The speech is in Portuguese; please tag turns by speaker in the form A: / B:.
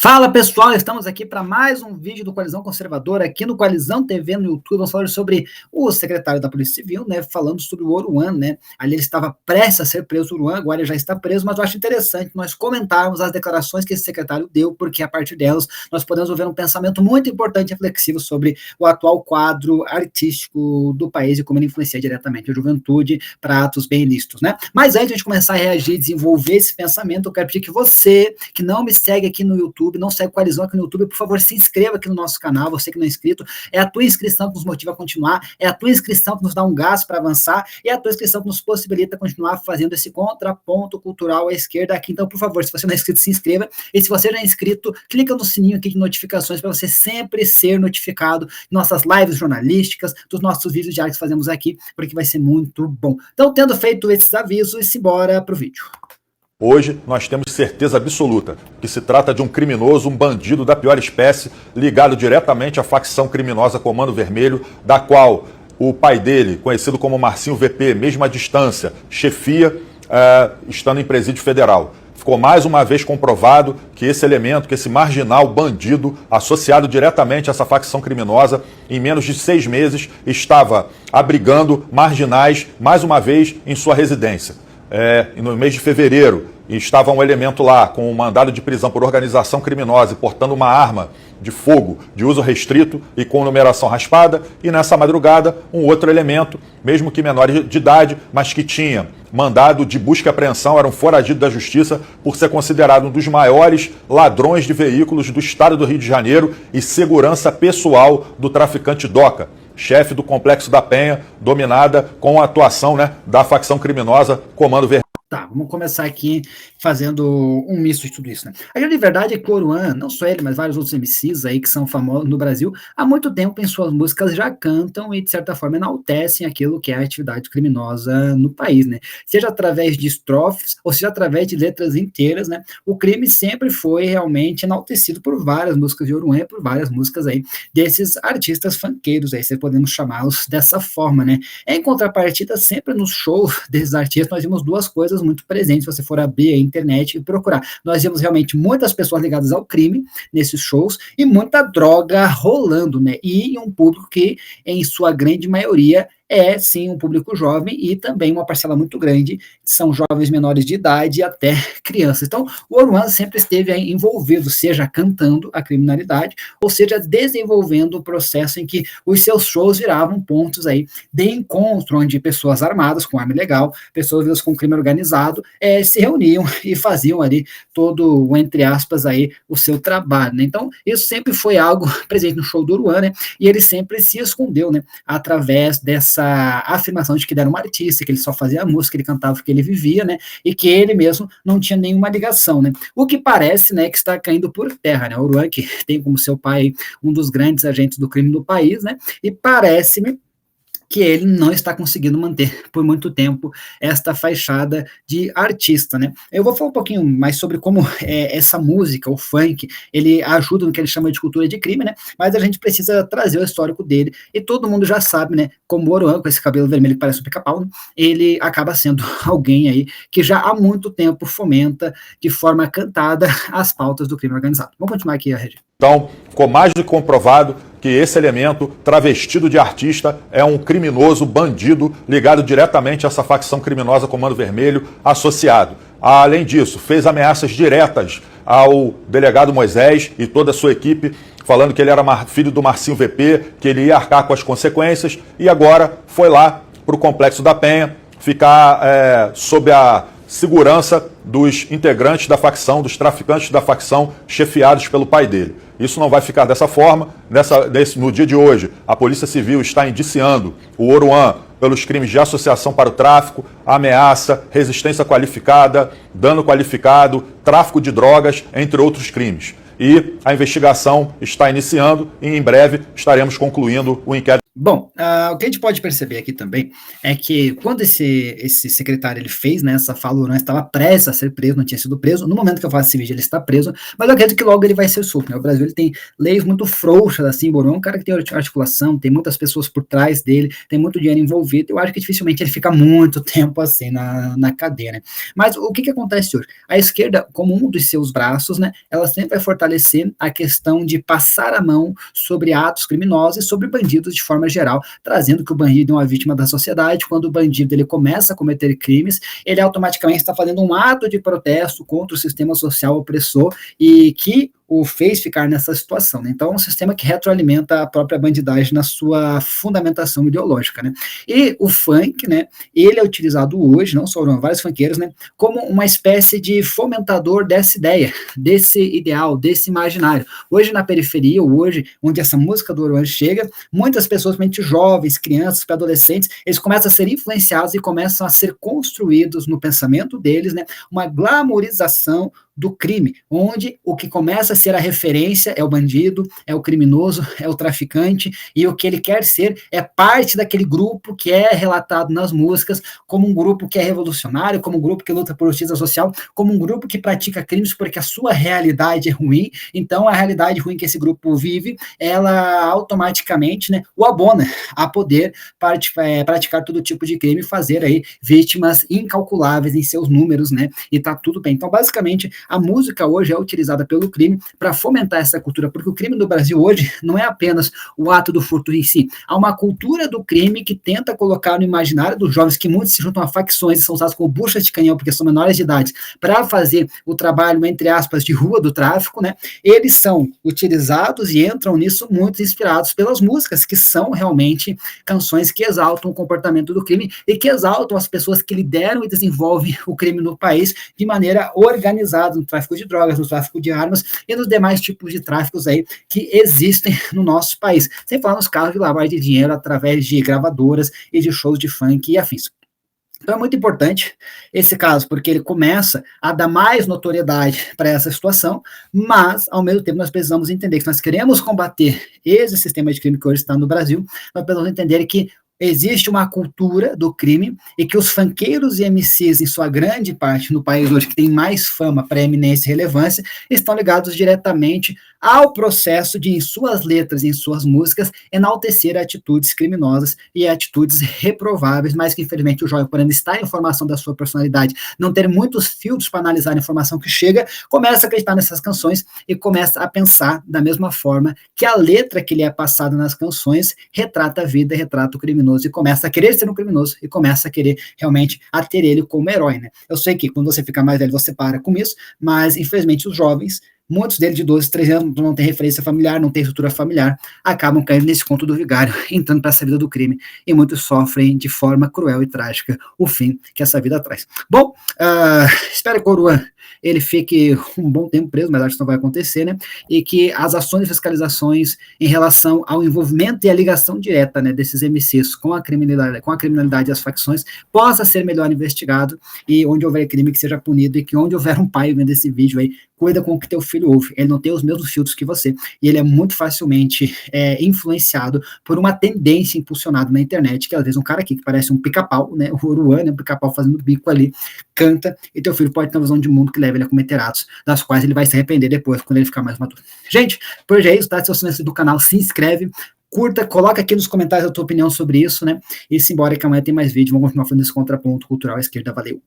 A: Fala pessoal, estamos aqui para mais um vídeo do Coalizão Conservadora aqui no Coalizão TV no YouTube. Vamos falar sobre o secretário da Polícia Civil, né, falando sobre o Oruan, né, ali ele estava prestes a ser preso, o Oruan, agora ele já está preso, mas eu acho interessante nós comentarmos as declarações que esse secretário deu, porque a partir delas nós podemos ouvir um pensamento muito importante e reflexivo sobre o atual quadro artístico do país e como ele influencia diretamente a juventude para atos bem ilícitos, né. Mas antes de a gente começar a reagir e desenvolver esse pensamento, eu quero pedir que você, que não me segue aqui no YouTube, não segue Coalizão aqui no YouTube, por favor, se inscreva aqui no nosso canal, você que não é inscrito, é a tua inscrição que nos motiva a continuar, é a tua inscrição que nos dá um gás para avançar, e é a tua inscrição que nos possibilita continuar fazendo esse contraponto cultural à esquerda aqui. Então, por favor, se você não é inscrito, se inscreva, e se você já é inscrito, clica no sininho aqui de notificações para você sempre ser notificado de nossas lives jornalísticas, dos nossos vídeos diários que fazemos aqui, porque vai ser muito bom. Então, tendo feito esses avisos, simbora pro vídeo.
B: Hoje, nós temos certeza absoluta que se trata de um criminoso, um bandido da pior espécie, ligado diretamente à facção criminosa Comando Vermelho, da qual o pai dele, conhecido como Marcinho VP, mesmo à distância, chefia, estando em presídio federal. Ficou mais uma vez comprovado que esse elemento, que esse marginal bandido, associado diretamente a essa facção criminosa, em menos de 6 meses, estava abrigando marginais, mais uma vez, em sua residência. No mês de fevereiro, estava um elemento lá com um mandado de prisão por organização criminosa e portando uma arma de fogo de uso restrito e com numeração raspada, e nessa madrugada um outro elemento, mesmo que menor de idade, mas que tinha mandado de busca e apreensão, era um foragido da justiça por ser considerado um dos maiores ladrões de veículos do estado do Rio de Janeiro e segurança pessoal do traficante Doca, chefe do Complexo da Penha, dominada com a atuação, da facção criminosa Comando Vermelho.
A: Tá, vamos começar aqui fazendo um misto de tudo isso, né? A grande verdade é que o Oruan, não só ele, mas vários outros MCs aí que são famosos no Brasil, há muito tempo em suas músicas já cantam e, de certa forma, enaltecem aquilo que é a atividade criminosa no país, né? Seja através de estrofes, ou seja através de letras inteiras, né? O crime sempre foi realmente enaltecido por várias músicas de Oruan e por várias músicas aí desses artistas funkeiros aí, se podemos chamá-los dessa forma, né? Em contrapartida, sempre nos shows desses artistas, nós vimos duas coisas muito presentes, se você for abrir a internet e procurar. Nós vimos realmente muitas pessoas ligadas ao crime nesses shows e muita droga rolando, né? E um público que, em sua grande maioria, é sim um público jovem e também uma parcela muito grande são jovens menores de idade e até crianças. Então, o Oruan sempre esteve aí envolvido, seja cantando a criminalidade, ou seja, desenvolvendo o processo em que os seus shows viravam pontos aí de encontro, onde pessoas armadas com arma ilegal, pessoas com crime organizado, se reuniam e faziam ali todo, entre aspas, aí, o seu trabalho, né? Então, isso sempre foi algo presente no show do Oruan, né? E ele sempre se escondeu, né? Através dessa afirmação de que ele era um artista, que ele só fazia música, ele cantava porque ele vivia, né, e que ele mesmo não tinha nenhuma ligação, né, o que parece, né, que está caindo por terra, né, o Oruan, que tem como seu pai um dos grandes agentes do crime do país, né, e parece-me que ele não está conseguindo manter por muito tempo esta fachada de artista, né? Eu vou falar um pouquinho mais sobre como essa música, o funk, ele ajuda no que ele chama de cultura de crime, né? Mas a gente precisa trazer o histórico dele, e todo mundo já sabe, né? Como o Oruan, com esse cabelo vermelho que parece um pica-pau, né? Ele acaba sendo alguém aí que já há muito tempo fomenta de forma cantada as pautas do crime organizado. Vamos continuar aqui, Regi.
B: Então, ficou mais do que comprovado que esse elemento, travestido de artista, é um criminoso bandido ligado diretamente a essa facção criminosa Comando Vermelho associado. Além disso, fez ameaças diretas ao delegado Moisés e toda a sua equipe, falando que ele era filho do Marcinho VP, que ele ia arcar com as consequências, e agora foi lá para o Complexo da Penha ficar sob a segurança dos integrantes da facção, dos traficantes da facção, chefiados pelo pai dele. Isso não vai ficar dessa forma. No dia de hoje, a Polícia Civil está indiciando o Oruan pelos crimes de associação para o tráfico, ameaça, resistência qualificada, dano qualificado, tráfico de drogas, entre outros crimes. E a investigação está iniciando e em breve estaremos concluindo o inquérito.
A: Bom, o que a gente pode perceber aqui também é que quando esse secretário ele fez, né, essa fala, o Oran estava prestes a ser preso, não tinha sido preso. No momento que eu faço esse vídeo, ele está preso, mas eu acredito que logo ele vai ser solto, né? O Brasil ele tem leis muito frouxas, assim, o Oran é um cara que tem articulação, tem muitas pessoas por trás dele, tem muito dinheiro envolvido. Eu acho que dificilmente ele fica muito tempo assim na cadeia, né? Mas o que acontece hoje? A esquerda, como um dos seus braços, né, ela sempre vai fortalecer a questão de passar a mão sobre atos criminosos e sobre bandidos de forma geral, trazendo que o bandido é uma vítima da sociedade. Quando o bandido ele começa a cometer crimes, ele automaticamente está fazendo um ato de protesto contra o sistema social opressor e que o fez ficar nessa situação, né? Então é um sistema que retroalimenta a própria bandidagem na sua fundamentação ideológica, né? E o funk, né, ele é utilizado hoje, não só por vários funkeiros, né, como uma espécie de fomentador dessa ideia, desse ideal, desse imaginário. Hoje na periferia, hoje, onde essa música do Oruan chega, muitas pessoas, principalmente jovens, crianças, adolescentes, eles começam a ser influenciados e começam a ser construídos no pensamento deles, né, uma glamorização do crime, onde o que começa a ser a referência é o bandido, é o criminoso, é o traficante, e o que ele quer ser é parte daquele grupo que é relatado nas músicas como um grupo que é revolucionário, como um grupo que luta por justiça social, como um grupo que pratica crimes porque a sua realidade é ruim. Então a realidade ruim que esse grupo vive, ela automaticamente, né, o abona a poder praticar todo tipo de crime e fazer aí vítimas incalculáveis em seus números, né, e tá tudo bem. Então basicamente a música hoje é utilizada pelo crime para fomentar essa cultura, porque o crime no Brasil hoje não é apenas o ato do furto em si, há uma cultura do crime que tenta colocar no imaginário dos jovens, que muitos se juntam a facções e são usados como buchas de canhão, porque são menores de idade, para fazer o trabalho, entre aspas, de rua do tráfico, né? Eles são utilizados e entram nisso muito inspirados pelas músicas, que são realmente canções que exaltam o comportamento do crime e que exaltam as pessoas que lideram e desenvolvem o crime no país de maneira organizada, no tráfico de drogas, no tráfico de armas e nos demais tipos de tráficos aí que existem no nosso país. Sem falar nos casos de lavagem de dinheiro através de gravadoras e de shows de funk e afins. Então é muito importante esse caso, porque ele começa a dar mais notoriedade para essa situação, mas, ao mesmo tempo, nós precisamos entender que se nós queremos combater esse sistema de crime que hoje está no Brasil, nós precisamos entender que existe uma cultura do crime e que os funkeiros e MCs, em sua grande parte, no país hoje que tem mais fama, preeminência e relevância, estão ligados diretamente ao processo de, em suas letras, em suas músicas, enaltecer atitudes criminosas e atitudes reprováveis, mas que, infelizmente, o jovem, por ainda estar em formação da sua personalidade, não ter muitos filtros para analisar a informação que chega, começa a acreditar nessas canções e começa a pensar da mesma forma que a letra que lhe é passada nas canções retrata a vida, retrata o criminoso, e começa a querer ser um criminoso e começa a querer realmente a ter ele como herói, né? Eu sei que quando você fica mais velho você para com isso, mas infelizmente os jovens, muitos deles de 12, 13 anos, não têm referência familiar, não têm estrutura familiar, acabam caindo nesse conto do vigário, entrando para essa vida do crime, e muitos sofrem de forma cruel e trágica o fim que essa vida traz. Bom, espero que o Oruan ele fique um bom tempo preso, mas acho que isso não vai acontecer, né? E que as ações e fiscalizações em relação ao envolvimento e a ligação direta, né, desses MCs com a criminalidade e as facções possa ser melhor investigado, e onde houver crime que seja punido, e que onde houver um pai vendo esse vídeo aí, cuida com o que teu filho ouve. Ele não tem os mesmos filtros que você, e ele é muito facilmente influenciado por uma tendência impulsionada na internet, que às vezes um cara aqui que parece um pica-pau, né, o Oruan, né, um pica-pau fazendo bico ali, canta, e teu filho pode ter uma visão de mundo que leva ele a cometer atos, das quais ele vai se arrepender depois, quando ele ficar mais maduro. Gente, por hoje é isso, tá? Se você não é inscrito do canal, se inscreve, curta, coloca aqui nos comentários a tua opinião sobre isso, né? E simbora que amanhã tem mais vídeo, vamos continuar falando desse contraponto cultural à esquerda. Valeu!